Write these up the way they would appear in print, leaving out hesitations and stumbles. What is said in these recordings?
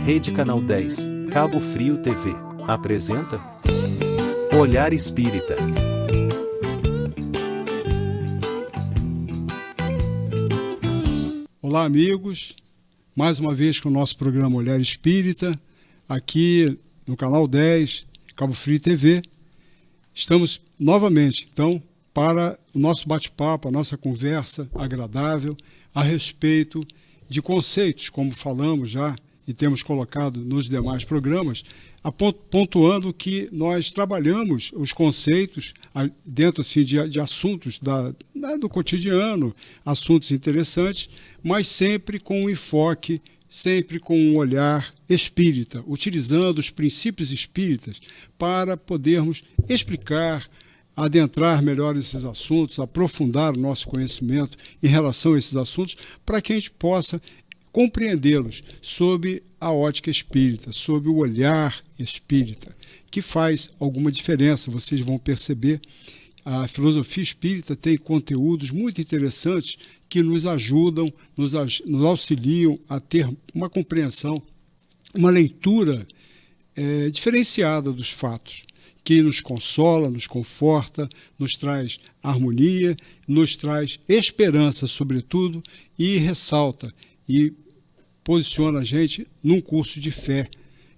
Rede Canal 10, Cabo Frio TV, apresenta Olhar Espírita. Olá, amigos, mais uma vez com o nosso programa Olhar Espírita, aqui no Canal 10, Cabo Frio TV. Estamos novamente, então, para o nosso bate-papo, a nossa conversa agradável a respeito de conceitos, como falamos já e temos colocado nos demais programas, pontuando que nós trabalhamos os conceitos dentro assim, de assuntos do cotidiano, assuntos interessantes, mas sempre com um enfoque, sempre com um olhar espírita, utilizando os princípios espíritas para podermos explicar, adentrar melhor esses assuntos, aprofundar o nosso conhecimento em relação a esses assuntos, para que a gente possa compreendê-los sob a ótica espírita, sob o olhar espírita, que faz alguma diferença. Vocês vão perceber, a filosofia espírita tem conteúdos muito interessantes que nos ajudam, nos auxiliam a ter uma compreensão, uma leitura diferenciada dos fatos, que nos consola, nos conforta, nos traz harmonia, nos traz esperança, sobretudo, e ressalta e posiciona a gente num curso de fé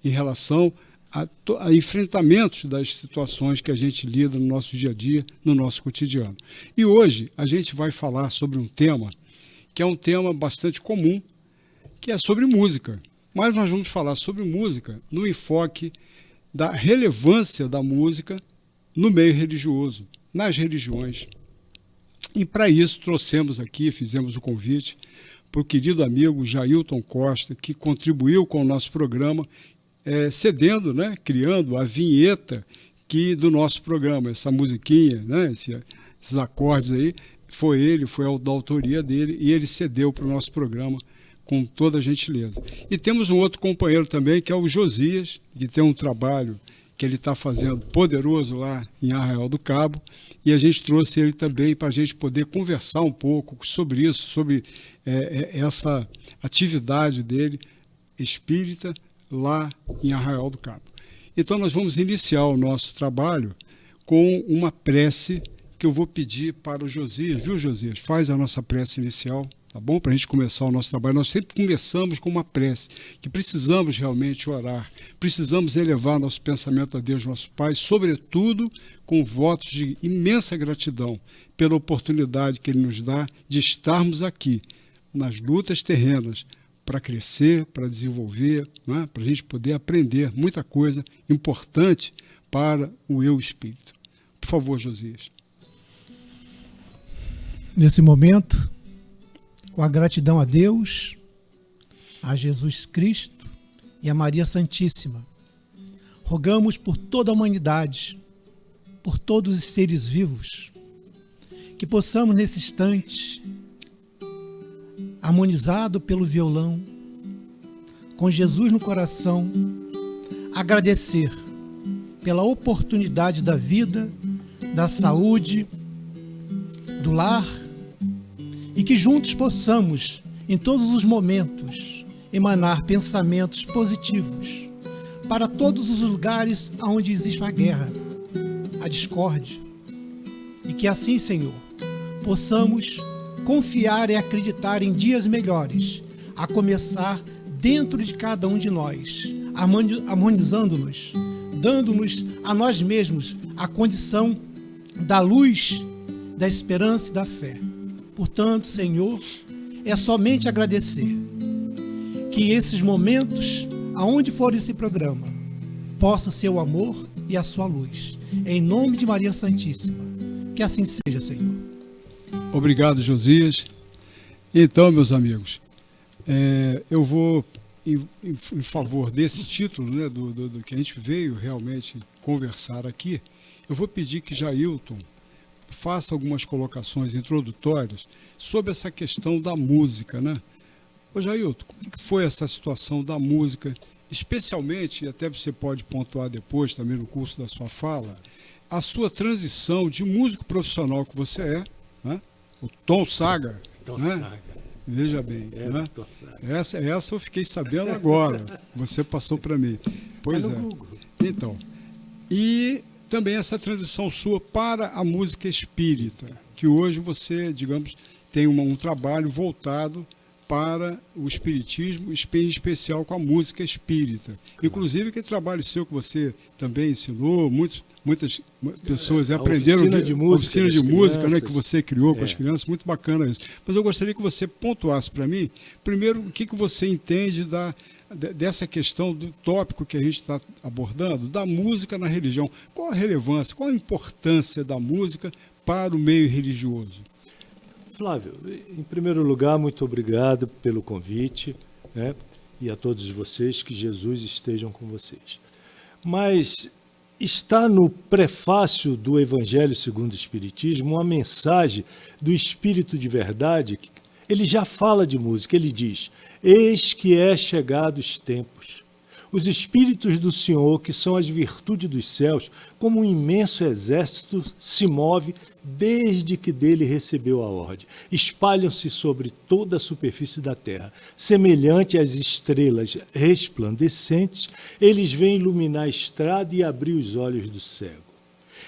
em relação a enfrentamentos das situações que a gente lida no nosso dia a dia, no nosso cotidiano. E hoje a gente vai falar sobre um tema que é um tema bastante comum, que é sobre música. Mas nós vamos falar sobre música no enfoque da relevância da música no meio religioso, nas religiões. E para isso trouxemos aqui, fizemos o convite para o querido amigo Jailton Costa, que contribuiu com o nosso programa, cedendo, criando a vinheta do nosso programa, essa musiquinha, esses acordes aí, foi da autoria dele, e ele cedeu para o nosso programa com toda a gentileza. E temos um outro companheiro também, que é o Josias, que tem um trabalho que ele está fazendo poderoso lá em Arraial do Cabo, e a gente trouxe ele também para a gente poder conversar um pouco sobre isso, sobre essa atividade dele espírita lá em Arraial do Cabo. Então nós vamos iniciar o nosso trabalho com uma prece que eu vou pedir para o Josias, viu, Josias? Faz a nossa prece inicial, tá bom? Para a gente começar o nosso trabalho. Nós sempre começamos com uma prece, que precisamos realmente orar, precisamos elevar nosso pensamento a Deus, nosso Pai, sobretudo com votos de imensa gratidão pela oportunidade que Ele nos dá de estarmos aqui, nas lutas terrenas, para crescer, para desenvolver, para a gente poder aprender muita coisa importante para o eu espírito. Por favor, Josias. Nesse momento, com a gratidão a Deus, a Jesus Cristo e a Maria Santíssima, rogamos por toda a humanidade, por todos os seres vivos, que possamos nesse instante, harmonizado pelo violão, com Jesus no coração, agradecer pela oportunidade da vida, da saúde, do lar, e que juntos possamos, em todos os momentos, emanar pensamentos positivos para todos os lugares onde existe a guerra, a discórdia, e que assim, Senhor, possamos confiar e acreditar em dias melhores, a começar dentro de cada um de nós, harmonizando-nos, dando-nos a nós mesmos a condição da luz, da esperança e da fé. Portanto, Senhor, é somente agradecer que esses momentos, aonde for esse programa, possa ser o amor e a sua luz. Em nome de Maria Santíssima, que assim seja, Senhor. Obrigado, Josias. Então, meus amigos, eu vou, em favor desse título, do que a gente veio realmente conversar aqui, eu vou pedir que Jailton faça algumas colocações introdutórias sobre essa questão da música, Ô Jailton, como é que foi essa situação da música, especialmente, e até você pode pontuar depois também no curso da sua fala, a sua transição de músico profissional que você é, o Tom Saga, Veja bem. Né? Hector Salles. Essa eu fiquei sabendo agora. Você passou para mim. Pois Tá é. no Google. Então, e também essa transição sua para a música espírita, que hoje você, digamos, tem um trabalho voltado para o espiritismo, em especial com a música espírita. Inclusive, aquele trabalho seu que você também ensinou, muitas pessoas aprenderam oficina de música, né, que você criou com as crianças, muito bacana isso. Mas eu gostaria que você pontuasse para mim, primeiro, o que você entende dessa questão do tópico que a gente está abordando, da música na religião. Qual a relevância, qual a importância da música para o meio religioso? Flávio, em primeiro lugar, muito obrigado pelo convite, né? E a todos vocês, que Jesus esteja com vocês. Mas está no prefácio do Evangelho segundo o Espiritismo uma mensagem do Espírito de Verdade. Ele já fala de música, ele diz: eis que é chegado os tempos. Os Espíritos do Senhor, que são as virtudes dos céus, como um imenso exército, se move desde que dele recebeu a ordem. Espalham-se sobre toda a superfície da terra. Semelhante às estrelas resplandecentes, eles vêm iluminar a estrada e abrir os olhos do cego.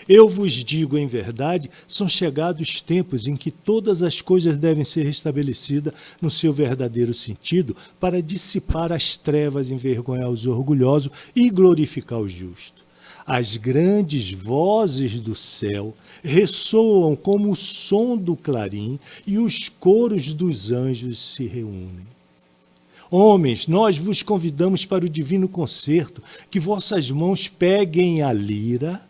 Eu vos digo, em verdade, são chegados tempos em que todas as coisas devem ser restabelecidas no seu verdadeiro sentido para dissipar as trevas, envergonhar os orgulhosos e glorificar os justos. As grandes vozes do céu ressoam como o som do clarim e os coros dos anjos se reúnem. Homens, nós vos convidamos para o divino concerto, que vossas mãos peguem a lira,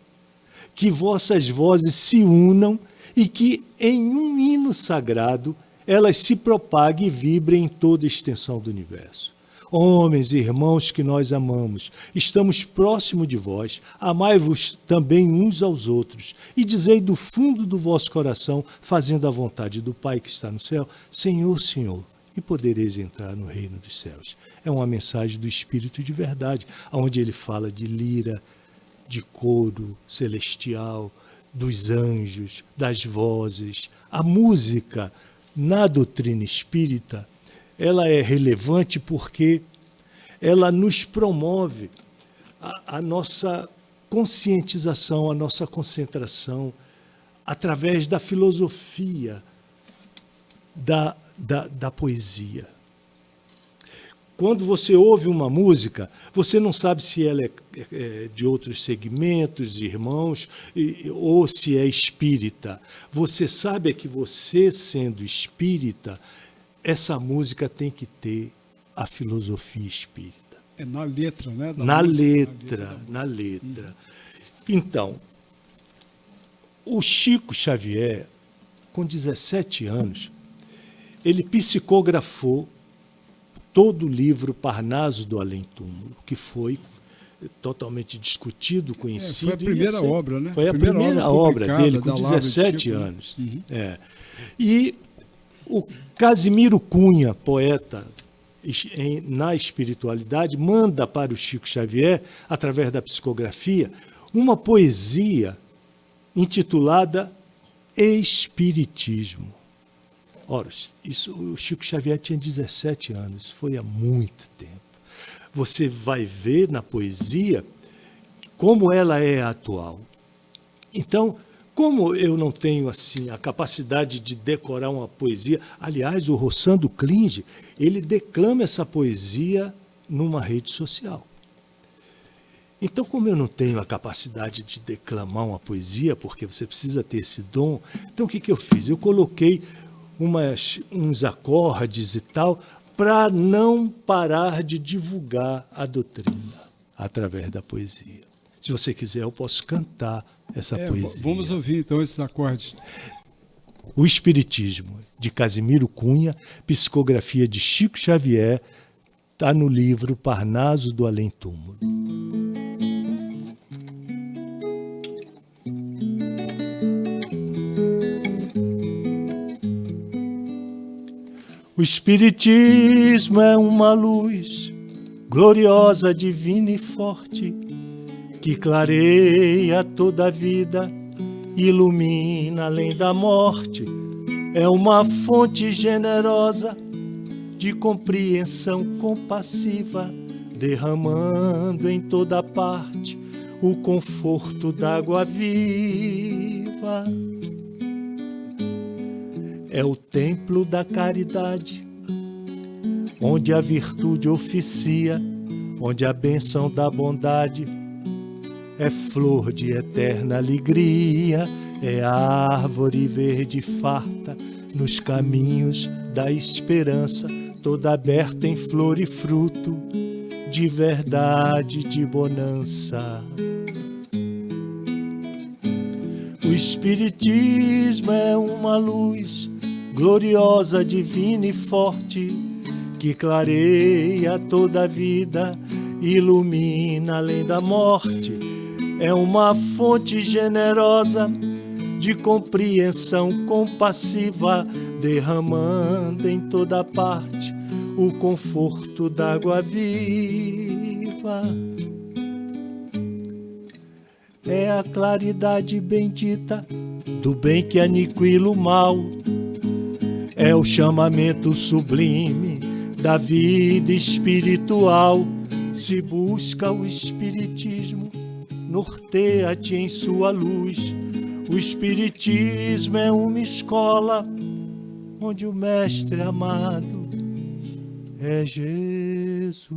que vossas vozes se unam e que, em um hino sagrado, elas se propaguem e vibrem em toda a extensão do universo. Homens e irmãos que nós amamos, estamos próximos de vós, amai-vos também uns aos outros, e dizei do fundo do vosso coração, fazendo a vontade do Pai que está no céu: Senhor, Senhor, e podereis entrar no reino dos céus. É uma mensagem do Espírito de Verdade, onde ele fala de lira, de coro celestial, dos anjos, das vozes. A música, na doutrina espírita, ela é relevante porque ela nos promove a nossa conscientização, a nossa concentração, através da filosofia, da poesia. Quando você ouve uma música, você não sabe se ela é de outros segmentos, irmãos, ou se é espírita. Você sabe que você, sendo espírita, essa música tem que ter a filosofia espírita. É na letra, né? Na letra. Então, o Chico Xavier, com 17 anos, ele psicografou todo o livro Parnaso do Além-Túmulo, que foi totalmente discutido, conhecido. Foi a primeira obra, né? Foi a primeira obra dele, com 17 anos. Uhum. E o Casimiro Cunha, poeta na espiritualidade, manda para o Chico Xavier, através da psicografia, uma poesia intitulada Espiritismo. Ora, o Chico Xavier tinha 17 anos, foi há muito tempo. Você vai ver na poesia como ela é atual. Então, como eu não tenho assim a capacidade de decorar uma poesia, aliás, o Rossando Klinge, ele declama essa poesia numa rede social. Então, como eu não tenho a capacidade de declamar uma poesia, porque você precisa ter esse dom, então o que eu fiz? Eu coloquei uns acordes e tal, para não parar de divulgar a doutrina através da poesia. Se você quiser, eu posso cantar essa poesia. Vamos ouvir, então, esses acordes. O Espiritismo, de Casimiro Cunha, psicografia de Chico Xavier, está no livro Parnaso do Além-Túmulo. O Espiritismo é uma luz gloriosa, divina e forte, que clareia toda a vida, ilumina além da morte. É uma fonte generosa de compreensão compassiva, derramando em toda parte o conforto d'água viva. É o templo da caridade, onde a virtude oficia, onde a bênção da bondade é flor de eterna alegria, é árvore verde farta nos caminhos da esperança, toda aberta em flor e fruto de verdade, de bonança. O Espiritismo é uma luz gloriosa, divina e forte, que clareia toda a vida, ilumina além da morte. É uma fonte generosa de compreensão compassiva, derramando em toda parte o conforto d'água viva. É a claridade bendita do bem que aniquila o mal. É o chamamento sublime da vida espiritual. Se busca o Espiritismo, norteia-te em sua luz. O Espiritismo é uma escola onde o Mestre amado é Jesus.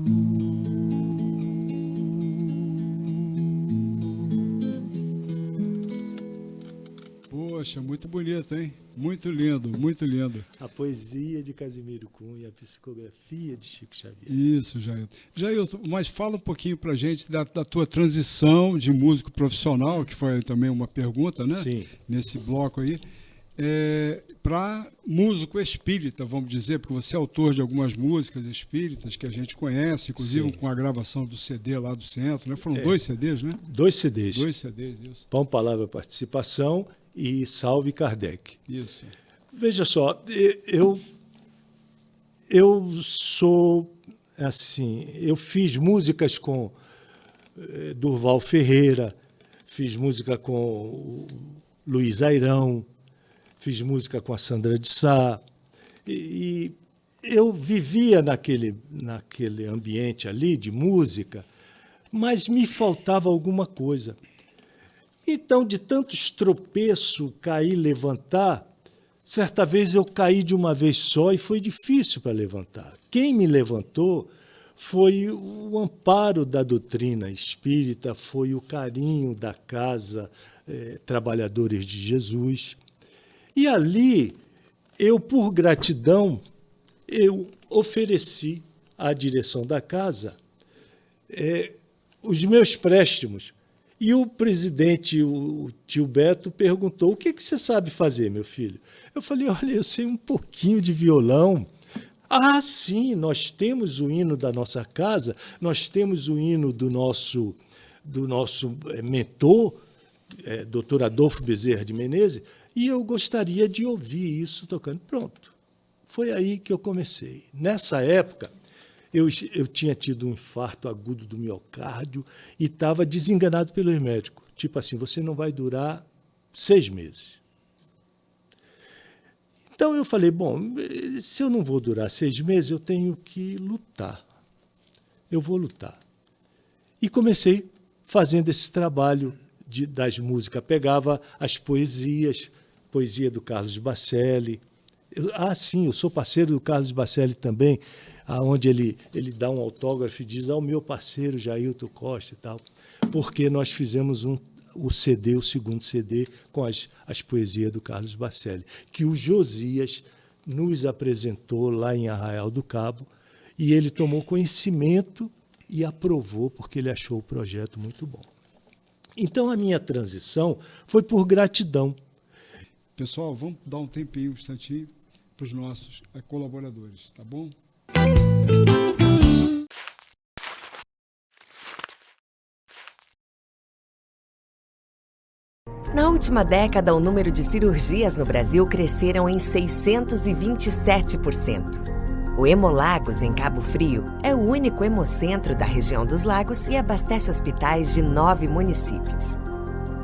Poxa, muito bonito, hein? Muito lindo, muito lindo. A poesia de Casimiro Cunha, a psicografia de Chico Xavier. Isso, Jailton. Jailton, mas fala um pouquinho pra gente da tua transição de músico profissional, que foi também uma pergunta, né? Sim. Nesse bloco aí. Para músico espírita, vamos dizer, porque você é autor de algumas músicas espíritas que a gente conhece, inclusive. Sim. Com a gravação do CD lá do centro, né? Foram 2 CDs, né? 2 CDs. 2 CDs, isso. Pão, Palavra, Participação e Salve Kardec. Isso. Veja só, eu sou assim, eu fiz músicas com Durval Ferreira, fiz música com o Luiz Airão, fiz música com a Sandra de Sá, e eu vivia naquele ambiente ali de música, mas me faltava alguma coisa. Então, de tantos tropeços, cair, levantar, certa vez eu caí de uma vez só e foi difícil para levantar. Quem me levantou foi o amparo da doutrina espírita, foi o carinho da Casa Trabalhadores de Jesus. E ali, eu, por gratidão, eu ofereci à direção da casa os meus préstimos. E o presidente, o tio Beto, perguntou: o que você sabe fazer, meu filho? Eu falei: olha, eu sei um pouquinho de violão. Ah, sim, nós temos o hino da nossa casa, nós temos o hino do nosso mentor, Dr. Adolfo Bezerra de Menezes, e eu gostaria de ouvir isso tocando. Pronto, foi aí que eu comecei. Nessa época, eu tinha tido um infarto agudo do miocárdio e estava desenganado pelos médicos. Tipo assim, você não vai durar 6 meses. Então eu falei, bom, se eu não vou durar 6 meses, eu tenho que lutar. Eu vou lutar. E comecei fazendo esse trabalho das músicas. Pegava as poesias, poesia do Carlos Bacelli. Sim, eu sou parceiro do Carlos Bacelli também, onde ele dá um autógrafo e diz ao meu parceiro Jailton Costa e tal, porque nós fizemos o CD, o segundo CD, com as poesias do Carlos Bacelli, que o Josias nos apresentou lá em Arraial do Cabo, e ele tomou conhecimento e aprovou, porque ele achou o projeto muito bom. Então, a minha transição foi por gratidão. Pessoal, vamos dar um tempinho, um instantinho, para os nossos colaboradores, tá bom? Na última década, o número de cirurgias no Brasil cresceram em 627%. O Hemolagos, em Cabo Frio, é o único hemocentro da região dos lagos e abastece hospitais de 9 municípios.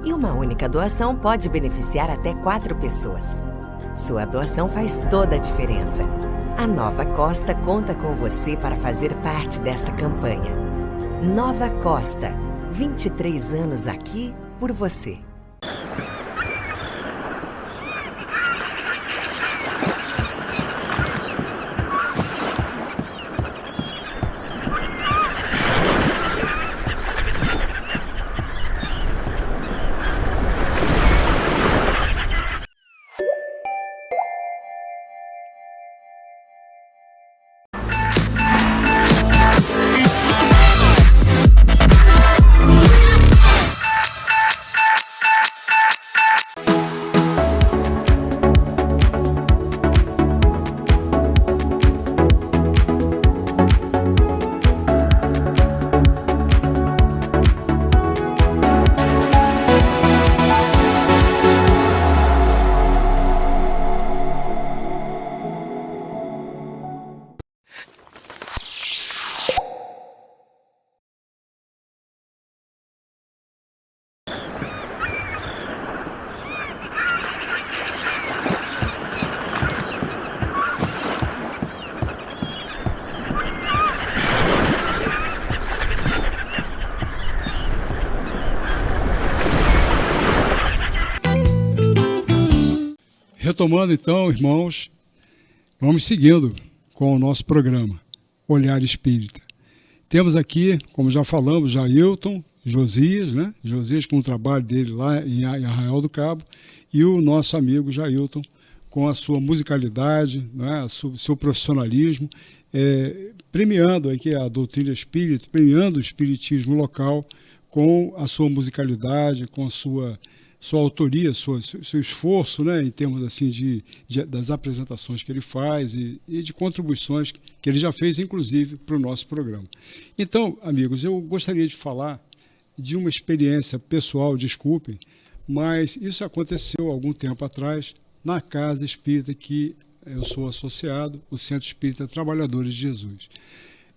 E uma única doação pode beneficiar até 4 pessoas. Sua doação faz toda a diferença. A Nova Costa conta com você para fazer parte desta campanha. Nova Costa, 23 anos aqui por você. Retomando então, irmãos, vamos seguindo com o nosso programa, Olhar Espírita. Temos aqui, como já falamos, Jailton, Josias, né? Josias com o trabalho dele lá em Arraial do Cabo, e o nosso amigo Jailton com a sua musicalidade, né? Seu profissionalismo, premiando aqui a doutrina espírita, premiando o espiritismo local com a sua musicalidade, com a sua autoria, seu esforço, né, em termos assim das apresentações que ele faz e de contribuições que ele já fez, inclusive, para o nosso programa. Então, amigos, eu gostaria de falar de uma experiência pessoal, desculpem, mas isso aconteceu algum tempo atrás na Casa Espírita que eu sou associado, o Centro Espírita Trabalhadores de Jesus.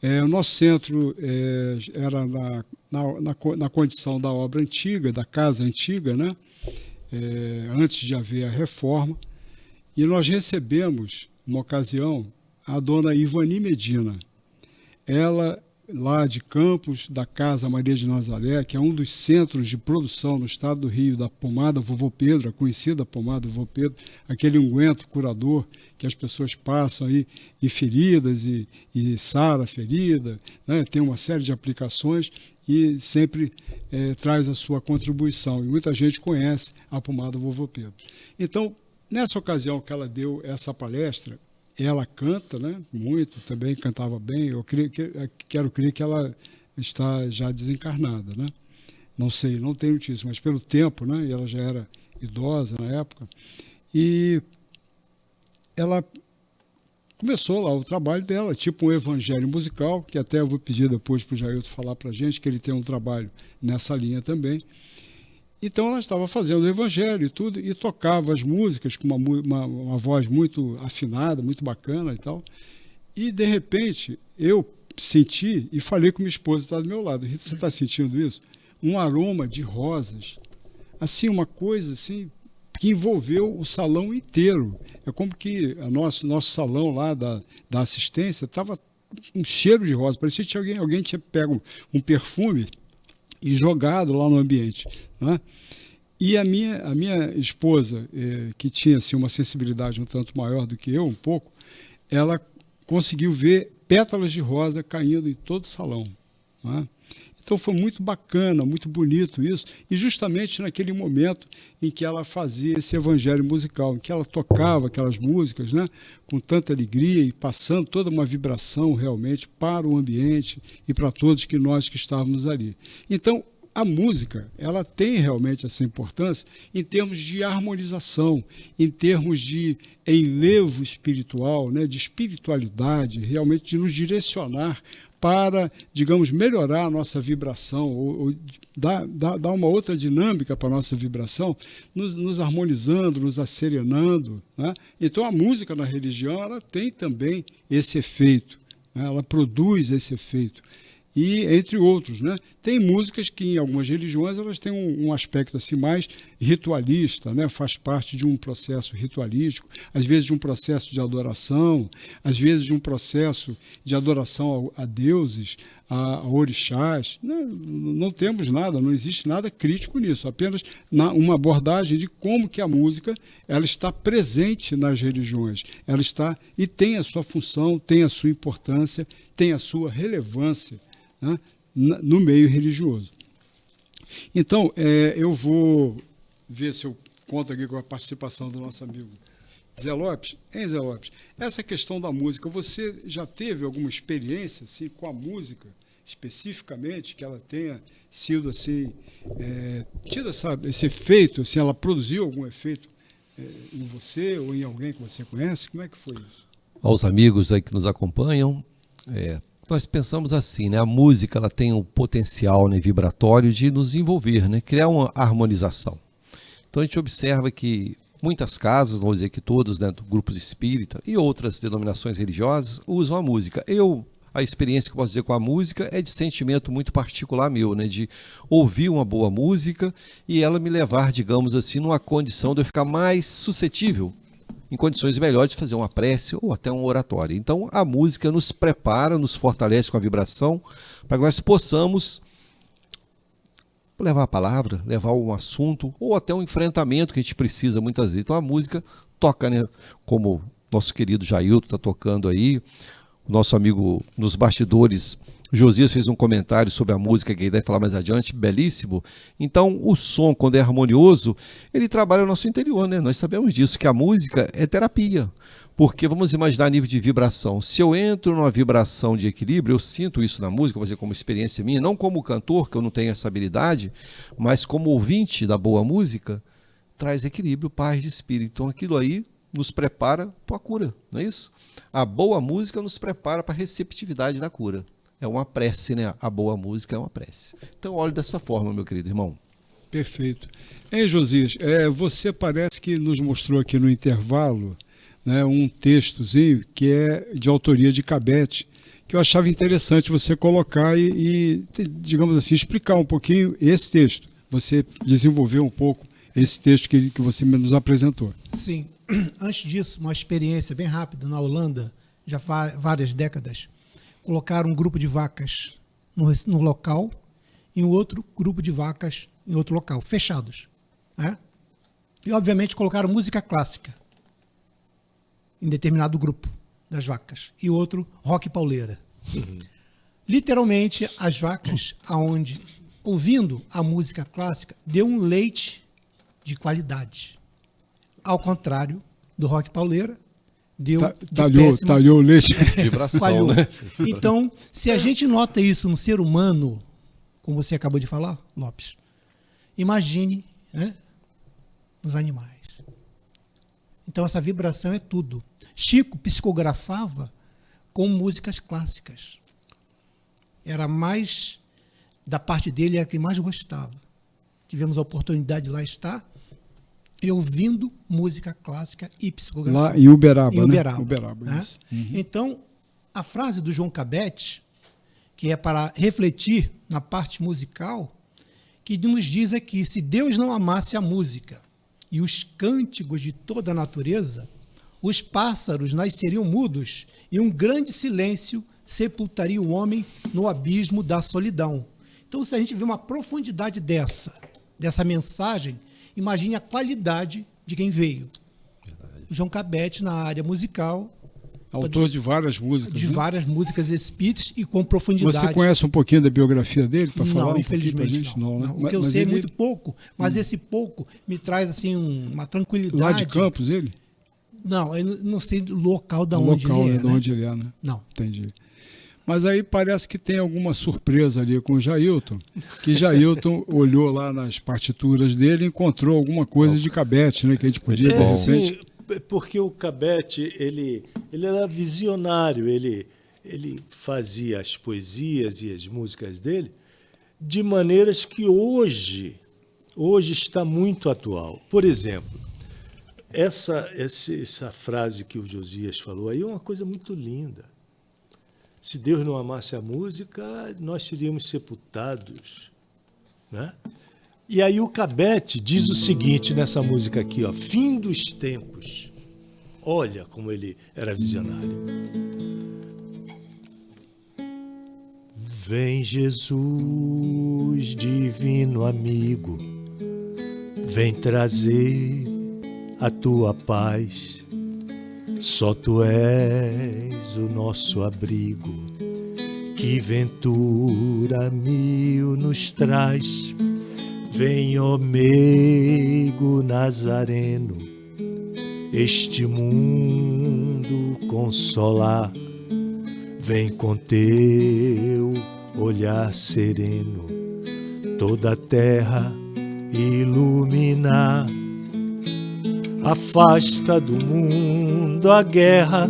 O nosso centro era na condição da obra antiga, da casa antiga, né? Antes de haver a reforma, e nós recebemos, uma ocasião, a dona Ivani Medina. Ela, lá de Campos, da Casa Maria de Nazaré, que é um dos centros de produção no estado do Rio, da pomada Vovô Pedro, a conhecida pomada Vovô Pedro, aquele unguento curador que as pessoas passam aí em feridas e sara a ferida, né? Tem uma série de aplicações e sempre traz a sua contribuição. E muita gente conhece a pomada Vovô Pedro. Então, nessa ocasião que ela deu essa palestra, ela canta, né, muito, também cantava bem. Eu quero crer que ela está já desencarnada, né? Não sei, não tenho notícia, mas pelo tempo, né, e ela já era idosa na época, e ela começou lá o trabalho dela, tipo um evangelho musical, que até eu vou pedir depois para o Jailton falar para a gente, que ele tem um trabalho nessa linha também. Então ela estava fazendo o evangelho e tudo, e tocava as músicas com uma voz muito afinada, muito bacana e tal. E, de repente, eu senti e falei com minha esposa que está do meu lado: Rita, você está sentindo isso? Um aroma de rosas, assim, uma coisa assim, que envolveu o salão inteiro. É como que nosso salão lá da assistência estava um cheiro de rosa, parecia que alguém tinha pego um perfume e jogado lá no ambiente, né? E a minha esposa, que tinha assim, uma sensibilidade um tanto maior do que eu, um pouco, ela conseguiu ver pétalas de rosa caindo em todo o salão, né? Então foi muito bacana, muito bonito isso, e justamente naquele momento em que ela fazia esse evangelho musical, em que ela tocava aquelas músicas, né, com tanta alegria e passando toda uma vibração realmente para o ambiente e para todos nós que estávamos ali. Então, a música, ela tem realmente essa importância em termos de harmonização, em termos de enlevo espiritual, né, de espiritualidade, realmente de nos direcionar para, digamos, melhorar a nossa vibração, ou dar uma outra dinâmica para a nossa vibração, nos harmonizando, nos asserenando, né? Então a música na religião, ela tem também esse efeito, né? Ela produz esse efeito. e entre outros, né? Tem músicas que em algumas religiões elas têm um aspecto assim mais ritualista, né? Faz parte de um processo ritualístico, às vezes de um processo de adoração, às vezes de um processo de adoração a deuses, a orixás. Não temos nada, não existe nada crítico nisso, apenas uma abordagem de como que a música ela está presente nas religiões, ela está e tem a sua função, tem a sua importância, tem a sua relevância, né, no meio religioso. Então, eu vou ver se eu conto aqui com a participação do nosso amigo Zé Lopes. Hein, Zé Lopes? Essa questão da música, você já teve alguma experiência assim, com a música, especificamente, que ela tenha sido assim, tido esse efeito, assim, ela produziu algum efeito em você ou em alguém que você conhece? Como é que foi isso? Aos amigos aí que nos acompanham, nós pensamos assim, né? A música ela tem um potencial, né, vibratório de nos envolver, né? Criar uma harmonização. Então a gente observa que muitas casas, não vou dizer que todos, né, grupos espírita e outras denominações religiosas usam a música. A experiência que eu posso dizer com a música é de sentimento muito particular meu, né? De ouvir uma boa música e ela me levar, digamos assim, numa condição de eu ficar mais suscetível, em condições melhores de fazer uma prece ou até um oratório. Então a música nos prepara, nos fortalece com a vibração para que nós possamos levar a palavra, levar um assunto ou até um enfrentamento que a gente precisa muitas vezes. Então a música toca, né? Como nosso querido Jailton está tocando aí, o nosso amigo nos bastidores Josias fez um comentário sobre a música que ele vai falar mais adiante, belíssimo. Então o som, quando é harmonioso, ele trabalha o nosso interior, né? Nós sabemos disso, que a música é terapia, porque vamos imaginar a nível de vibração. Se eu entro numa vibração de equilíbrio, eu sinto isso na música, vou dizer como experiência minha, não como cantor, que eu não tenho essa habilidade, mas como ouvinte da boa música, traz equilíbrio, paz de espírito. Então aquilo aí nos prepara para a cura, não é isso? A boa música nos prepara para a receptividade da cura. É uma prece, né? A boa música é uma prece. Então, olhe dessa forma, meu querido irmão. Perfeito. Ei, Josias, você parece que nos mostrou aqui no intervalo, né, um textozinho que é de autoria de Cabete, que eu achava interessante você colocar e, digamos assim, explicar um pouquinho esse texto. Você desenvolveu um pouco esse texto que você nos apresentou. Sim. Antes disso, uma experiência bem rápida na Holanda, já há várias décadas. Colocaram um grupo de vacas no local e um outro grupo de vacas em outro local, fechados. Né? E, obviamente, colocaram música clássica em determinado grupo das vacas e outro rock pauleira. Literalmente, as vacas, aonde ouvindo a música clássica, deu um leite de qualidade. Ao contrário do rock pauleira, deu talhou o leite. Vibração, falhou. né? Então, se a gente nota isso no ser humano, como você acabou de falar, Lopes, imagine, né, nos animais. Então, essa vibração é tudo. Chico psicografava com músicas clássicas. Era mais, da parte dele, era a que mais gostava. Tivemos a oportunidade de lá estar e ouvindo música clássica e psicografia. Lá em Uberaba, em Uberaba, né? Uberaba, né? isso. Uhum. Então, a frase do João Cabete, que é para refletir na parte musical, que nos diz aqui, se Deus não amasse a música e os cânticos de toda a natureza, os pássaros nasceriam mudos e um grande silêncio sepultaria o homem no abismo da solidão. Então, se a gente vê uma profundidade dessa mensagem, imagine a qualidade de quem veio. Verdade. João Cabete, na área musical. Autor de várias músicas. De várias músicas espíritas e com profundidade. Você conhece um pouquinho da biografia dele para falar um pouquinho pra infelizmente gente? Não. Né? O que eu sei é muito pouco, mas esse pouco me traz assim uma tranquilidade. Lá de Campos, ele? Não, eu não sei do local da onde ele é. De onde ele é, né? Não. Entendi. Mas aí parece que tem alguma surpresa ali com o Jailton, que Jailton olhou lá nas partituras dele e encontrou alguma coisa de Cabete, né? Que a gente podia, de repente... Sim, porque o Cabete, ele era visionário, ele fazia as poesias e as músicas dele de maneiras que hoje está muito atual. Por exemplo, essa frase que o Josias falou aí é uma coisa muito linda. Se Deus não amasse a música, nós seríamos sepultados, né? E aí o Cabete diz o seguinte nessa música aqui, ó, fim dos tempos. Olha como ele era visionário. Vem Jesus, divino amigo, vem trazer a tua paz. Só tu és o nosso abrigo, que ventura mil nos traz. Vem, ó meigo nazareno, este mundo consolar. Vem com teu olhar sereno, toda a terra iluminar. Afasta do mundo a guerra,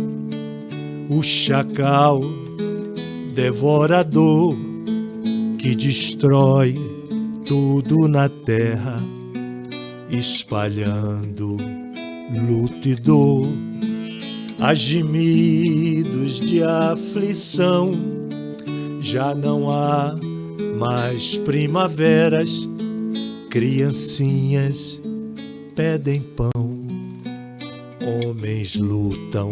o chacal devorador que destrói tudo na terra, espalhando luta e dor, as gemidos de aflição. Já não há mais primaveras, criancinhas pedem pão, homens lutam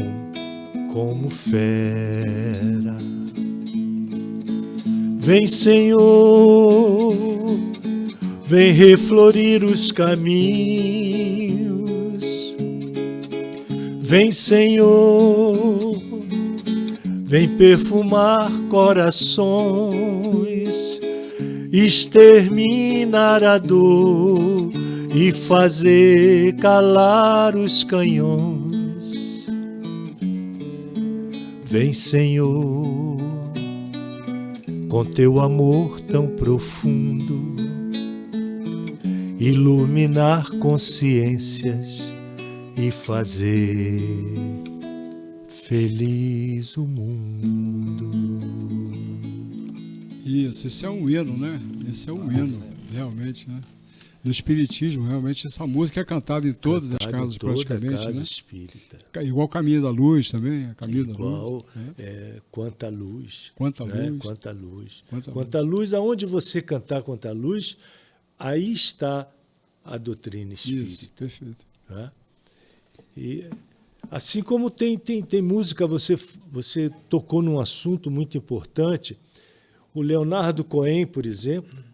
como fera. Vem, Senhor, vem reflorir os caminhos. Vem, Senhor, vem perfumar corações, exterminar a dor e fazer calar os canhões. Vem, Senhor, com teu amor tão profundo, iluminar consciências e fazer feliz o mundo. Isso, esse é um hino, né? Esse é um hino, realmente, né? No Espiritismo, realmente, essa música é cantada em todas as casas, praticamente, casa né? espírita. Igual Caminho da Luz também, Caminho Igual, da Luz. Quanta luz. Quanta né? luz. Quanta luz. Quanta Quanta luz, aonde você cantar Quanta Luz, aí está a doutrina espírita. Isso, perfeito. Né? E assim como tem música, você tocou num assunto muito importante. O Leonardo Cohen, por exemplo,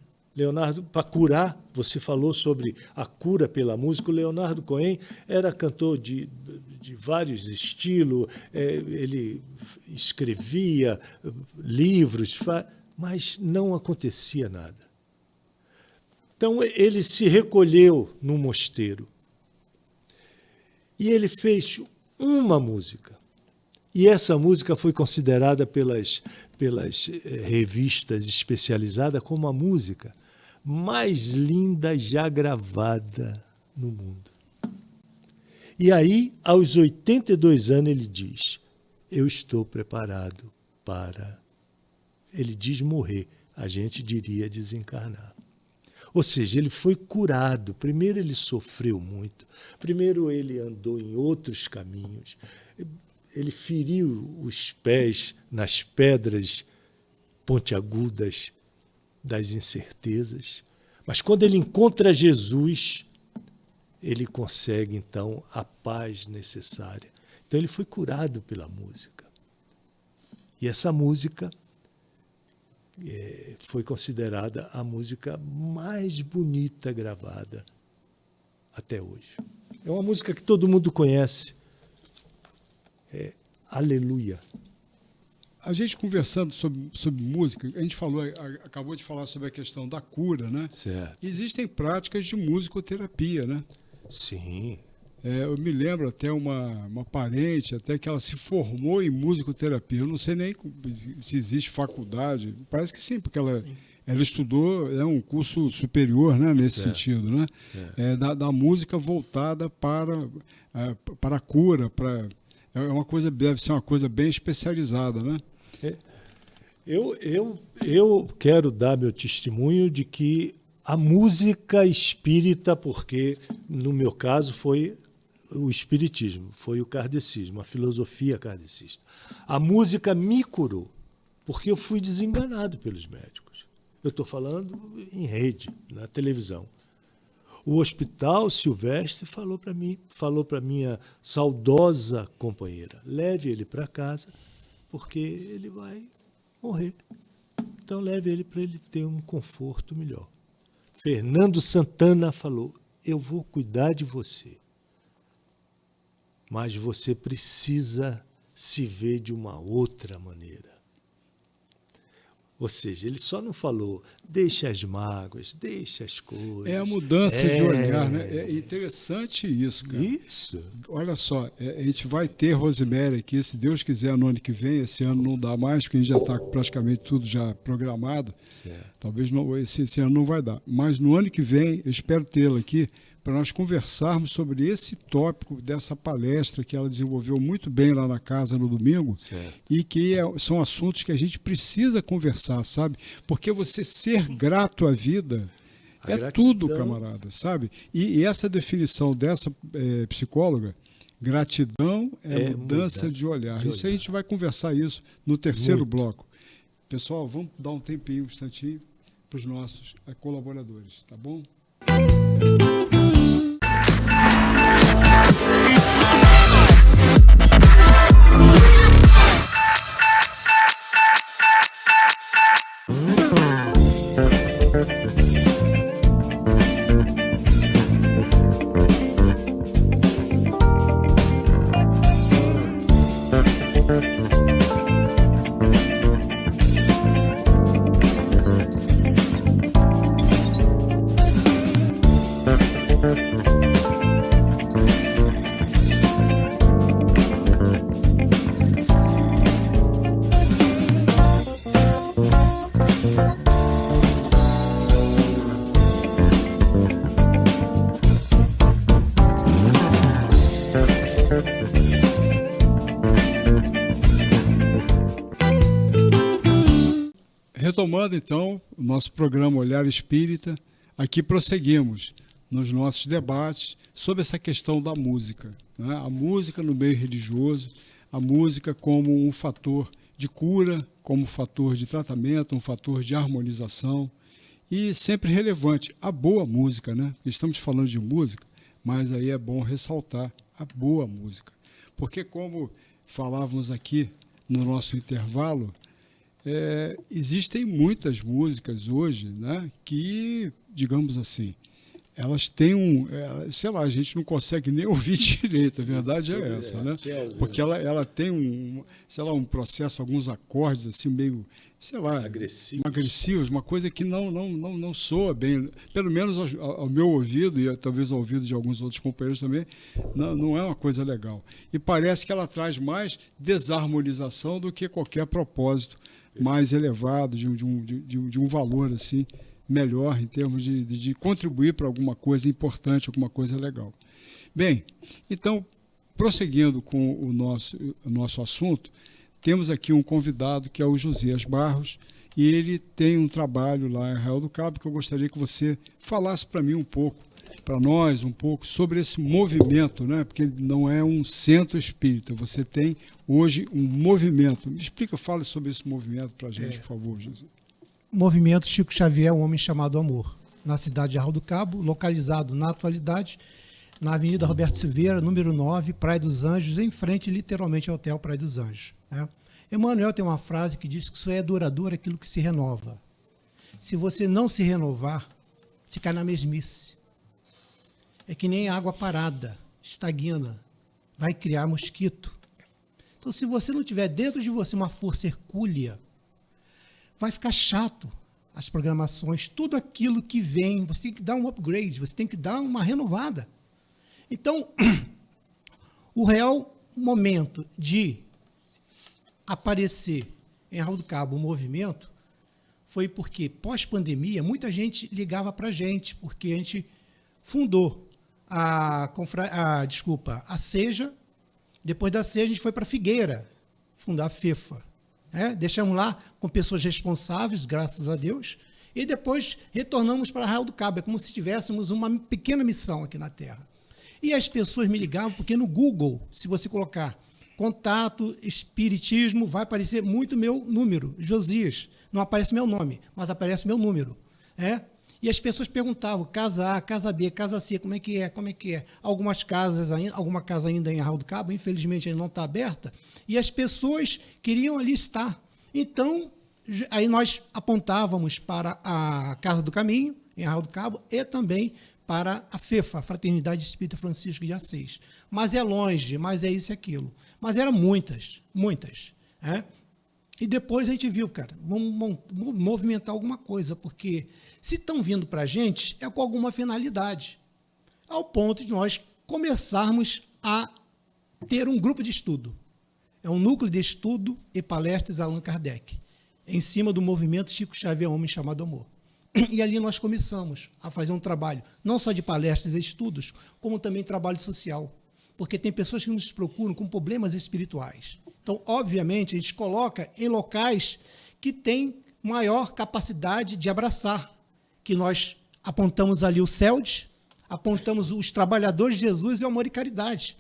para curar, você falou sobre a cura pela música. O Leonardo Cohen era cantor de vários estilos, ele escrevia livros, mas não acontecia nada. Então ele se recolheu num mosteiro e ele fez uma música. E essa música foi considerada pelas revistas especializadas como a música mais linda já gravada no mundo. E aí, aos 82 anos, ele diz, eu estou preparado para... Ele diz morrer, a gente diria desencarnar. Ou seja, ele foi curado. Primeiro ele sofreu muito. Primeiro ele andou em outros caminhos. Ele feriu os pés nas pedras pontiagudas das incertezas. Mas quando ele encontra Jesus, ele consegue, então, a paz necessária. Então ele foi curado pela música. E essa música foi considerada a música mais bonita gravada até hoje. É uma música que todo mundo conhece. Aleluia. A gente conversando sobre música, a gente acabou de falar sobre a questão da cura, né? Certo. Existem práticas de musicoterapia, né? Sim. Eu me lembro até uma parente, até que ela se formou em musicoterapia. Eu não sei nem se existe faculdade. Parece que sim, porque ela estudou um curso superior, né, nesse sentido, né? Da música voltada para a cura, deve ser uma coisa bem especializada, né? Eu quero dar meu testemunho de que a música espírita, porque no meu caso foi o espiritismo, foi o kardecismo, a filosofia kardecista. A música me curou. porque eu fui desenganado pelos médicos. Eu estou falando em rede, na televisão. O Hospital Silvestre falou para minha saudosa companheira, leve ele para casa, porque ele vai morrer. Então leve ele para ele ter um conforto melhor. Fernando Santana falou, eu vou cuidar de você, mas você precisa se ver de uma outra maneira. Ou seja, ele só não falou, deixa as mágoas, deixa as coisas. É a mudança de olhar, né? É interessante isso, cara. Isso. Olha só, a gente vai ter Rosemary aqui, se Deus quiser, no ano que vem. Esse ano não dá mais, porque a gente já está praticamente tudo já programado. Certo. Talvez não, esse ano não vai dar. Mas no ano que vem, eu espero tê-la aqui para nós conversarmos sobre esse tópico dessa palestra que ela desenvolveu muito bem lá na casa no domingo. Certo. E que são assuntos que a gente precisa conversar, sabe? Porque você ser grato à vida é tudo, camarada, sabe? E essa definição dessa psicóloga, gratidão é mudança de olhar. Isso a gente vai conversar isso no terceiro bloco. Pessoal, vamos dar um tempinho, um instantinho para os nossos colaboradores, tá bom? Retomando, então, o nosso programa Olhar Espírita, aqui prosseguimos nos nossos debates sobre essa questão da música, né? A música no meio religioso, a música como um fator de cura, como um fator de tratamento, um fator de harmonização e sempre relevante, a boa música, né? Estamos falando de música, mas aí é bom ressaltar a boa música, porque como falávamos aqui no nosso intervalo, existem muitas músicas hoje, né, que, digamos assim, elas têm sei lá, a gente não consegue nem ouvir direito, a verdade é essa, né? Porque ela tem um processo, alguns acordes assim meio, sei lá, agressivos, uma coisa que não soa bem, pelo menos ao meu ouvido e talvez ao ouvido de alguns outros companheiros também, não é uma coisa legal. E parece que ela traz mais desarmonização do que qualquer propósito mais elevado, de um valor assim melhor em termos de contribuir para alguma coisa importante, alguma coisa legal. Bem, então, prosseguindo com o nosso assunto, temos aqui um convidado que é o Josias Barros, e ele tem um trabalho lá em Arraial do Cabo que eu gostaria que você falasse para mim um pouco, para nós um pouco, sobre esse movimento, né? Porque ele não é um centro espírita, você tem hoje um movimento. Me explica, fala sobre esse movimento para a gente, por favor, José. Movimento Chico Xavier, um homem chamado amor, na cidade de Arraial do Cabo, localizado na atualidade na Avenida Roberto Silveira, número 9, Praia dos Anjos, em frente literalmente ao Hotel Praia dos Anjos, né? Emmanuel tem uma frase que diz que só é duradouro aquilo que se renova. Se você não se renovar, você cai na mesmice. É que nem água parada, estagna, vai criar mosquito. Então, se você não tiver dentro de você uma força hercúlea, vai ficar chato as programações, tudo aquilo que vem, você tem que dar um upgrade, você tem que dar uma renovada. Então, o real momento de aparecer em Arraial do Cabo um movimento foi porque, pós-pandemia, muita gente ligava para a gente, porque a gente fundou a Seja. Depois da Seja, a gente foi para Figueira, fundar a FEFA. Deixamos lá com pessoas responsáveis, graças a Deus, e depois retornamos para Arraial do Cabo. É como se tivéssemos uma pequena missão aqui na Terra. E as pessoas me ligavam, porque no Google, se você colocar contato, espiritismo, vai aparecer muito meu número, Josias. Não aparece meu nome, mas aparece meu número. E as pessoas perguntavam, casa A, casa B, casa C, como é que é? Como é que é? Alguma casa ainda em Arraial do Cabo, infelizmente ainda não está aberta, e as pessoas queriam ali estar. Então, aí nós apontávamos para a Casa do Caminho, em Arraial do Cabo, e também para a FEFA, a Fraternidade Espírita Francisco de Assis. Mas é longe, mas é isso e aquilo. Mas eram muitas. E depois a gente viu, cara, vamos movimentar alguma coisa, porque se estão vindo para a gente, é com alguma finalidade. Ao ponto de nós começarmos a ter um grupo de estudo. É um núcleo de estudo e palestras Allan Kardec, em cima do movimento Chico Xavier, Homem Chamado Amor. E ali nós começamos a fazer um trabalho, não só de palestras e estudos, como também trabalho social. Porque tem pessoas que nos procuram com problemas espirituais. Então, obviamente, a gente coloca em locais que têm maior capacidade de abraçar, que nós apontamos ali o CELD, apontamos os trabalhadores de Jesus e o Amor e Caridade.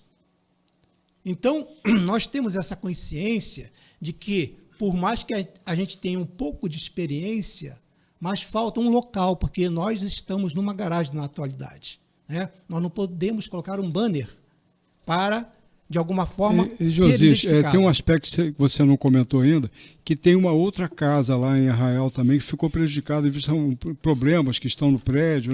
Então, nós temos essa consciência de que, por mais que a gente tenha um pouco de experiência, mas falta um local, porque nós estamos numa garagem na atualidade. Nós não podemos colocar um banner para, de alguma forma, Josias, ser identificado. tem um aspecto que você não comentou ainda, que tem uma outra casa lá em Arraial também que ficou prejudicada, são problemas que estão no prédio,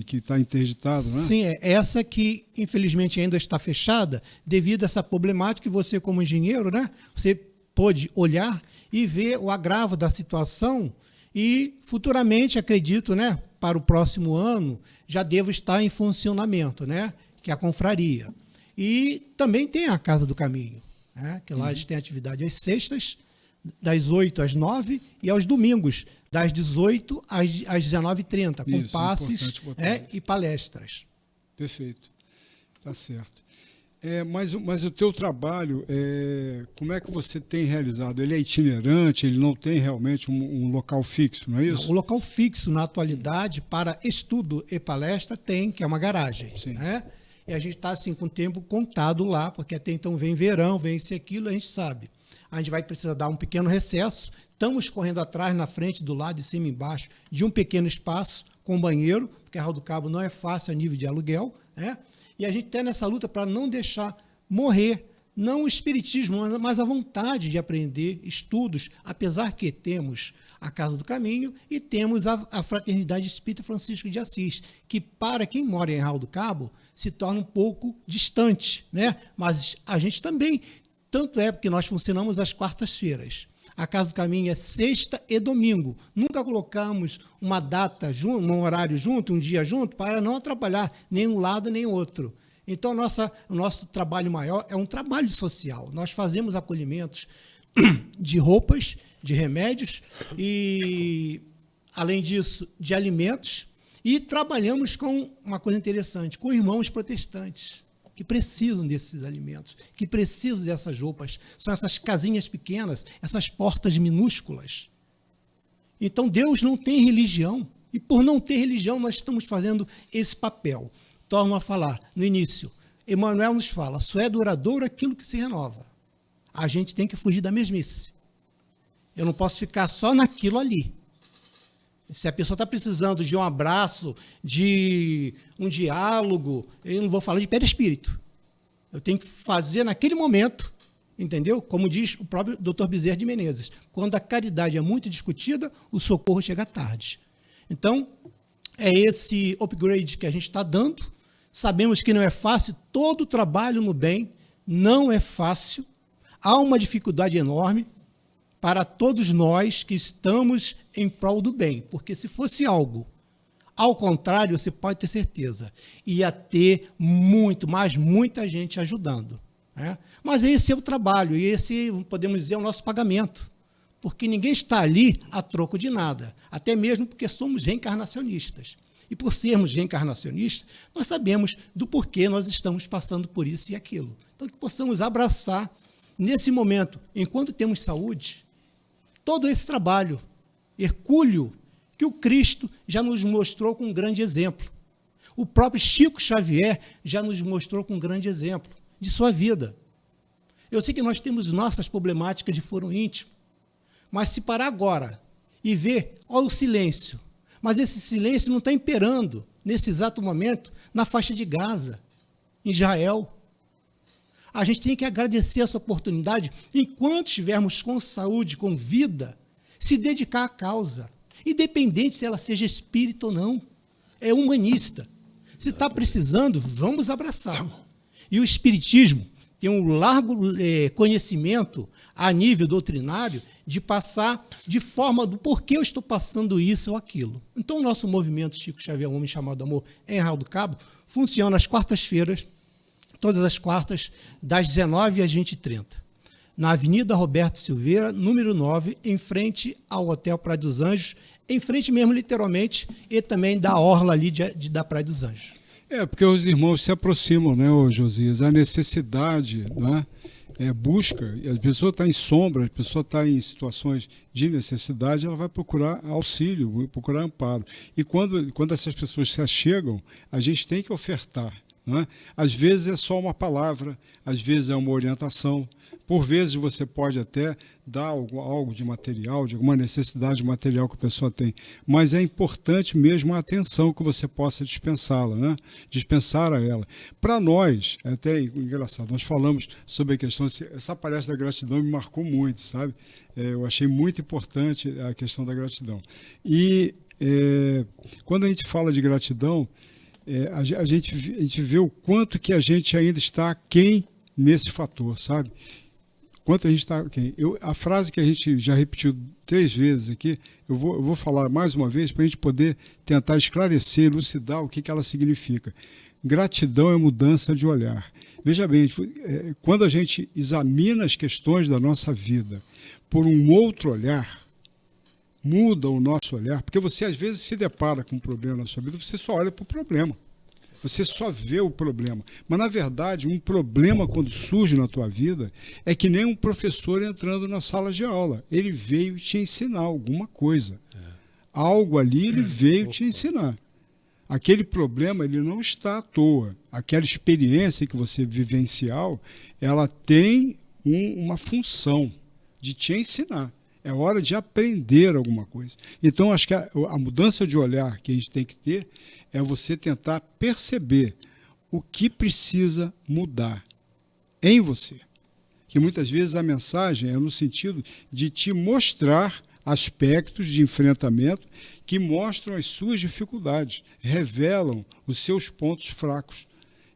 que está interditado. Sim, essa que infelizmente ainda está fechada, devido a essa problemática que você, como engenheiro, você pôde olhar e ver o agravo da situação e futuramente, acredito, para o próximo ano, já devo estar em funcionamento, que é a confraria. E também tem a Casa do Caminho, que lá eles têm atividade às sextas, das 8 às 9 e aos domingos, das 18 às 19h30, com Isso, passes e palestras. Perfeito, tá certo. Mas o teu trabalho, como é que você tem realizado? Ele é itinerante, ele não tem realmente um local fixo, não é isso? O local fixo, na atualidade, para estudo e palestra, tem, que é uma garagem. Sim. E a gente está assim, com o tempo contado lá, porque até então vem verão, vem isso e aquilo, a gente sabe. A gente vai precisar dar um pequeno recesso, estamos correndo atrás, na frente, do lado, de cima e embaixo, de um pequeno espaço com banheiro, porque Arraial do Cabo não é fácil a nível de aluguel, E a gente está nessa luta para não deixar morrer, não o espiritismo, mas a vontade de aprender estudos, apesar que temos a Casa do Caminho e temos a Fraternidade Espírita Francisco de Assis, que para quem mora em Arraial do Cabo se torna um pouco distante, Mas a gente também, tanto é porque nós funcionamos às quartas-feiras. A Casa do Caminho é sexta e domingo. Nunca colocamos uma data junto, um horário junto, um dia junto, para não atrapalhar nem um lado nem o outro. Então, o nosso trabalho maior é um trabalho social. Nós fazemos acolhimentos de roupas, de remédios e, além disso, de alimentos. E trabalhamos com uma coisa interessante, com irmãos protestantes, que precisam desses alimentos, que precisam dessas roupas. São essas casinhas pequenas, essas portas minúsculas. Então, Deus não tem religião. E por não ter religião, nós estamos fazendo esse papel. Torno a falar no início. Emmanuel nos fala, só é duradouro aquilo que se renova. A gente tem que fugir da mesmice. Eu não posso ficar só naquilo ali. Se a pessoa está precisando de um abraço, de um diálogo, eu não vou falar de perispírito. Eu tenho que fazer naquele momento, entendeu? Como diz o próprio Dr. Bezerra de Menezes, quando a caridade é muito discutida, o socorro chega tarde. Então, é esse upgrade que a gente está dando. Sabemos que não é fácil, todo trabalho no bem não é fácil. Há uma dificuldade enorme para todos nós que estamos em prol do bem, porque se fosse algo ao contrário, você pode ter certeza, ia ter muita gente ajudando. Mas esse é o trabalho, e esse, podemos dizer, é o nosso pagamento, porque ninguém está ali a troco de nada, até mesmo porque somos reencarnacionistas. E por sermos reencarnacionistas, nós sabemos do porquê nós estamos passando por isso e aquilo. Então, que possamos abraçar, nesse momento, enquanto temos saúde, todo esse trabalho hercúleo que o Cristo já nos mostrou com um grande exemplo. O próprio Chico Xavier já nos mostrou com um grande exemplo de sua vida. Eu sei que nós temos nossas problemáticas de foro íntimo, mas se parar agora e ver, olha o silêncio, mas esse silêncio não está imperando, nesse exato momento, na faixa de Gaza, em Israel. A gente tem que agradecer essa oportunidade, enquanto estivermos com saúde, com vida, se dedicar à causa, independente se ela seja espírita ou não, é humanista. Se está precisando, vamos abraçar. E o espiritismo tem um largo conhecimento a nível doutrinário de passar de forma do porquê eu estou passando isso ou aquilo. Então, o nosso movimento Chico Xavier, Homem Chamado Amor, em Arraial do Cabo, funciona às quartas-feiras, todas as quartas, das 19 às 20h30, na Avenida Roberto Silveira, número 9, em frente ao Hotel Praia dos Anjos, em frente mesmo, literalmente, e também da orla ali da Praia dos Anjos. Porque os irmãos se aproximam, né, Josias? A necessidade, né, busca, a pessoa está em sombra, a pessoa está em situações de necessidade, ela vai procurar auxílio, vai procurar amparo. E quando essas pessoas se achegam, a gente tem que ofertar. Não é? Às vezes é só uma palavra, às vezes é uma orientação, por vezes você pode até dar algo de material, de alguma necessidade material que a pessoa tem, mas é importante mesmo a atenção que você possa dispensá-la, né? Dispensar a ela. Para nós, é até engraçado, nós falamos sobre a questão, essa palestra da gratidão me marcou muito, sabe? Eu achei muito importante a questão da gratidão. E quando a gente fala de gratidão, a gente vê o quanto que a gente ainda está aquém nesse fator, sabe? Quanto a gente está aquém. A frase que a gente já repetiu 3 vezes aqui, eu vou falar mais uma vez para a gente poder tentar esclarecer, elucidar o que ela significa. Gratidão é mudança de olhar. Veja bem, quando a gente examina as questões da nossa vida por um outro olhar, muda o nosso olhar, porque você às vezes se depara com um problema na sua vida, você só olha para o problema, você só vê o problema, mas na verdade um problema quando surge na tua vida é que nem um professor entrando na sala de aula, ele veio te ensinar alguma coisa, algo ali ele veio te ensinar, aquele problema ele não está à toa, aquela experiência que você vivencial, ela tem uma função de te ensinar. É hora de aprender alguma coisa. Então, acho que a mudança de olhar que a gente tem que ter é você tentar perceber o que precisa mudar em você. Que muitas vezes a mensagem é no sentido de te mostrar aspectos de enfrentamento que mostram as suas dificuldades, revelam os seus pontos fracos.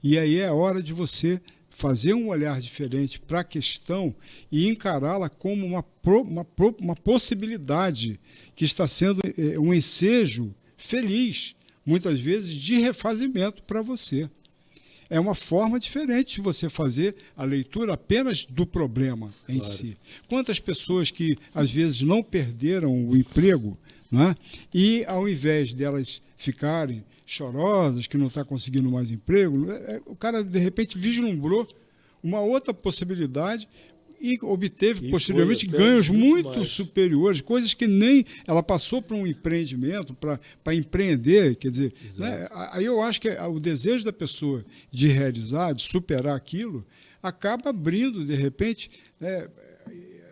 E aí é hora de você fazer um olhar diferente para a questão e encará-la como uma possibilidade que está sendo um ensejo feliz, muitas vezes de refazimento para você. É uma forma diferente de você fazer a leitura apenas do problema em si. Quantas pessoas que às vezes não perderam o emprego, né? E ao invés delas ficarem chorosas, que não está conseguindo mais emprego, o cara de repente vislumbrou uma outra possibilidade e obteve posteriormente ganhos muito superiores, coisas que nem ela passou para um empreendimento, para empreender, quer dizer, né? Aí eu acho que o desejo da pessoa de realizar, de superar aquilo, acaba abrindo de repente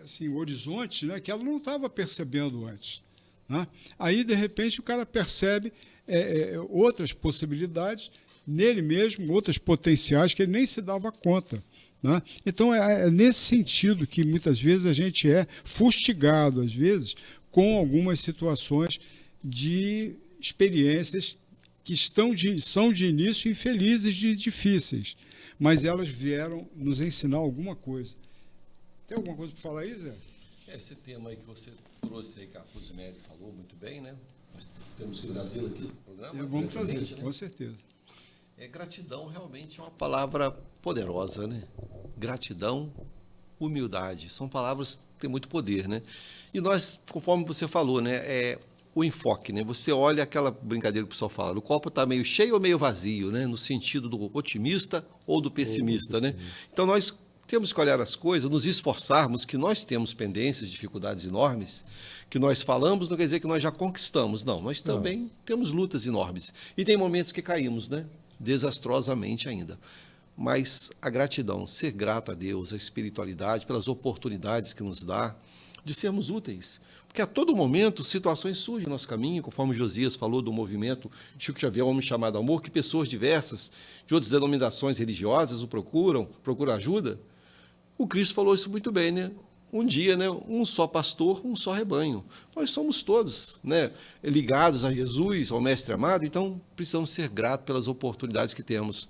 assim, horizontes, né, que ela não estava percebendo antes, né? Aí de repente o cara percebe outras possibilidades nele mesmo, outras potenciais que ele nem se dava conta, né? Então é nesse sentido que muitas vezes a gente é fustigado, às vezes, com algumas situações de experiências que são de início infelizes e difíceis, mas elas vieram nos ensinar alguma coisa. Tem alguma coisa para falar aí, Zé? Esse tema aí que você trouxe aí, que a Rosemary falou muito bem, né? Nós temos que trazê-lo aqui no programa. Vamos trazer, né? Com certeza. Gratidão realmente é uma palavra poderosa, né? Gratidão, humildade, são palavras que têm muito poder, né? E nós, conforme você falou, né? O enfoque, né? Você olha aquela brincadeira que o pessoal fala, o copo está meio cheio ou meio vazio, né? No sentido do otimista ou do pessimista, né? Então nós temos que olhar as coisas, nos esforçarmos, que nós temos pendências, dificuldades enormes, que nós falamos não quer dizer que nós já conquistamos, não, nós também temos lutas enormes. E tem momentos que caímos, né? Desastrosamente ainda. mas a gratidão, ser grato a Deus, a espiritualidade, pelas oportunidades que nos dá de sermos úteis. Porque a todo momento situações surgem no nosso caminho, conforme Josias falou do movimento Chico Xavier, Homem Chamado Amor, que pessoas diversas de outras denominações religiosas o procuram ajuda. O Cristo falou isso muito bem, né? Um dia, né, um só pastor, um só rebanho. Nós somos todos, né, ligados a Jesus, ao Mestre amado, então precisamos ser gratos pelas oportunidades que temos.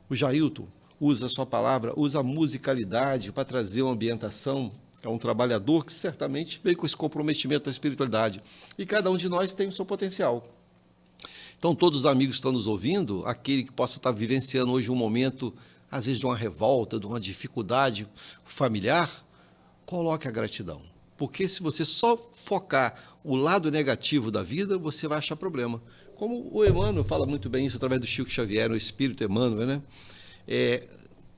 O Jailton usa a sua palavra, usa a musicalidade para trazer uma ambientação. É um trabalhador que certamente veio com esse comprometimento da espiritualidade. E cada um de nós tem o seu potencial. Então, todos os amigos que estão nos ouvindo, aquele que possa estar vivenciando hoje um momento, às vezes, de uma revolta, de uma dificuldade familiar, coloque a gratidão. Porque se você só focar o lado negativo da vida, você vai achar problema. Como o Emmanuel fala muito bem isso através do Chico Xavier, o Espírito Emmanuel, né?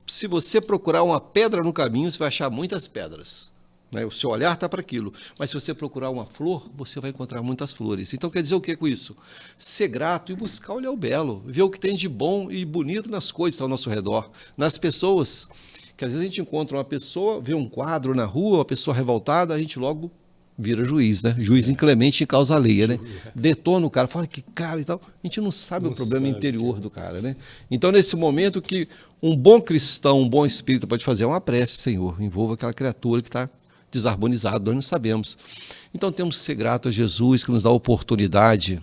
Se você procurar uma pedra no caminho, você vai achar muitas pedras. Né? O seu olhar está para aquilo. Mas se você procurar uma flor, você vai encontrar muitas flores. Então, quer dizer o que com isso? Ser grato e buscar olhar o belo, ver o que tem de bom e bonito nas coisas que estão ao nosso redor, nas pessoas. Que às vezes a gente encontra uma pessoa, vê um quadro na rua, uma pessoa revoltada, a gente logo vira juiz, né? Juiz inclemente em causa alheia, né? Detona o cara, fala que cara e tal. A gente não sabe o problema interior do cara, né? Então, nesse momento que um bom cristão, um bom espírita pode fazer uma prece, Senhor, envolva aquela criatura que está desarmonizada, nós não sabemos. Então, temos que ser gratos a Jesus, que nos dá a oportunidade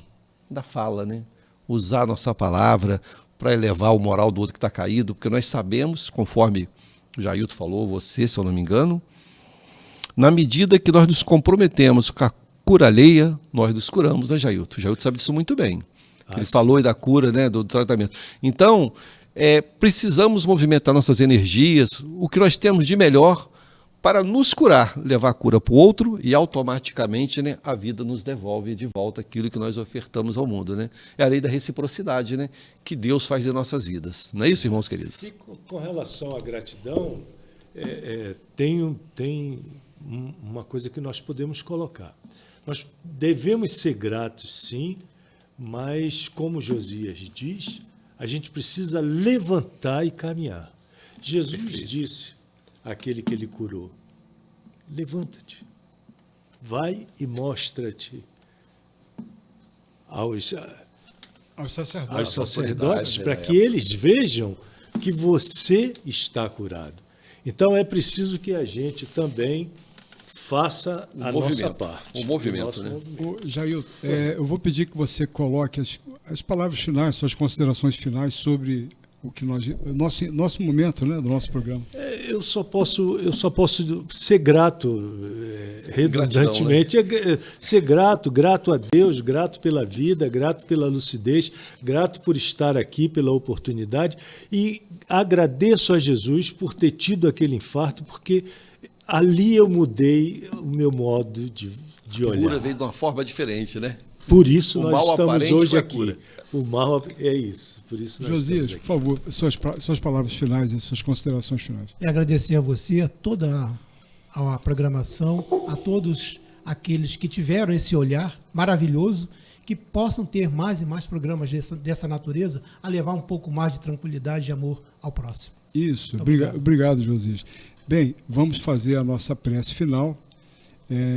da fala, né? Usar a nossa palavra para elevar o moral do outro que está caído, porque nós sabemos, conforme o Jailton falou, você, se eu não me engano, na medida que nós nos comprometemos com a cura alheia, nós nos curamos, né, Jailton? O Jailton sabe disso muito bem. Ele falou aí da cura, né, do tratamento. Então, precisamos movimentar nossas energias, o que nós temos de melhor para nos curar, levar a cura para o outro e automaticamente, né, a vida nos devolve de volta aquilo que nós ofertamos ao mundo. Né? É a lei da reciprocidade, né, que Deus faz em nossas vidas. Não é isso, irmãos queridos? E com relação à gratidão, tem uma coisa que nós podemos colocar. Nós devemos ser gratos, sim, mas, como Josias diz, a gente precisa levantar e caminhar. Jesus disse àquele que ele curou: levanta-te, vai e mostra-te aos sacerdotes, para que eles vejam que você está curado. Então, é preciso que a gente também faça a nossa parte. O movimento, né? Jailton, eu vou pedir que você coloque as palavras finais, suas considerações finais sobre o que nosso momento, né, do nosso programa. Eu só posso ser grato, redundantemente, né? Ser grato a Deus, grato pela vida, grato pela lucidez, grato por estar aqui, pela oportunidade, e agradeço a Jesus por ter tido aquele infarto, porque ali eu mudei o meu modo de olhar. A cura veio de uma forma diferente, né? Por isso nós estamos hoje aqui. O mal é isso. Por isso nós Josias, por favor, suas palavras finais e suas considerações finais. E agradecer a você, a toda a programação, a todos aqueles que tiveram esse olhar maravilhoso, que possam ter mais e mais programas dessa natureza, a levar um pouco mais de tranquilidade e amor ao próximo. Isso, obrigado, Josias. Bem, vamos fazer a nossa prece final.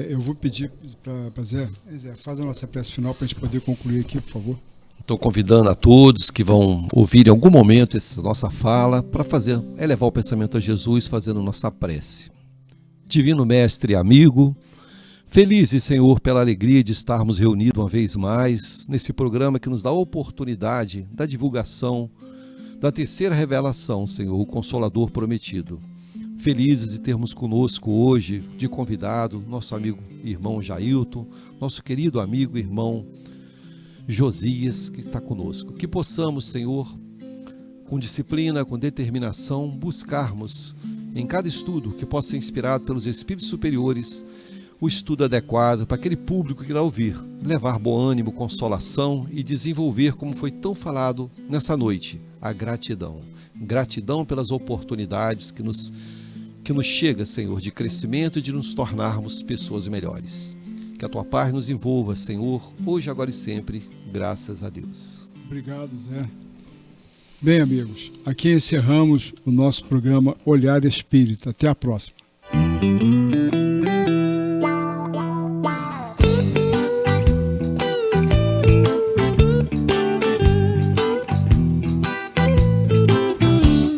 Eu vou pedir para Zé, faz a nossa prece final para a gente poder concluir aqui, por favor. Estou convidando a todos que vão ouvir em algum momento essa nossa fala para elevar o pensamento a Jesus, fazendo nossa prece. Divino Mestre e amigo, felizes, Senhor, pela alegria de estarmos reunidos uma vez mais nesse programa que nos dá a oportunidade da divulgação da terceira revelação, Senhor, o Consolador prometido. Felizes de termos conosco hoje, de convidado, nosso amigo irmão Jailton, nosso querido amigo irmão Josias, que está conosco. Que possamos, Senhor, com disciplina, com determinação, buscarmos em cada estudo que possa ser inspirado pelos Espíritos superiores, o estudo adequado para aquele público que irá ouvir, levar bom ânimo, consolação e desenvolver, como foi tão falado nessa noite, a gratidão. Gratidão pelas oportunidades que nos chega, Senhor, de crescimento e de nos tornarmos pessoas melhores. Que a Tua paz nos envolva, Senhor, hoje, agora e sempre, graças a Deus. Obrigado, Zé. Bem, amigos, aqui encerramos o nosso programa Olhar Espírita. Até a próxima.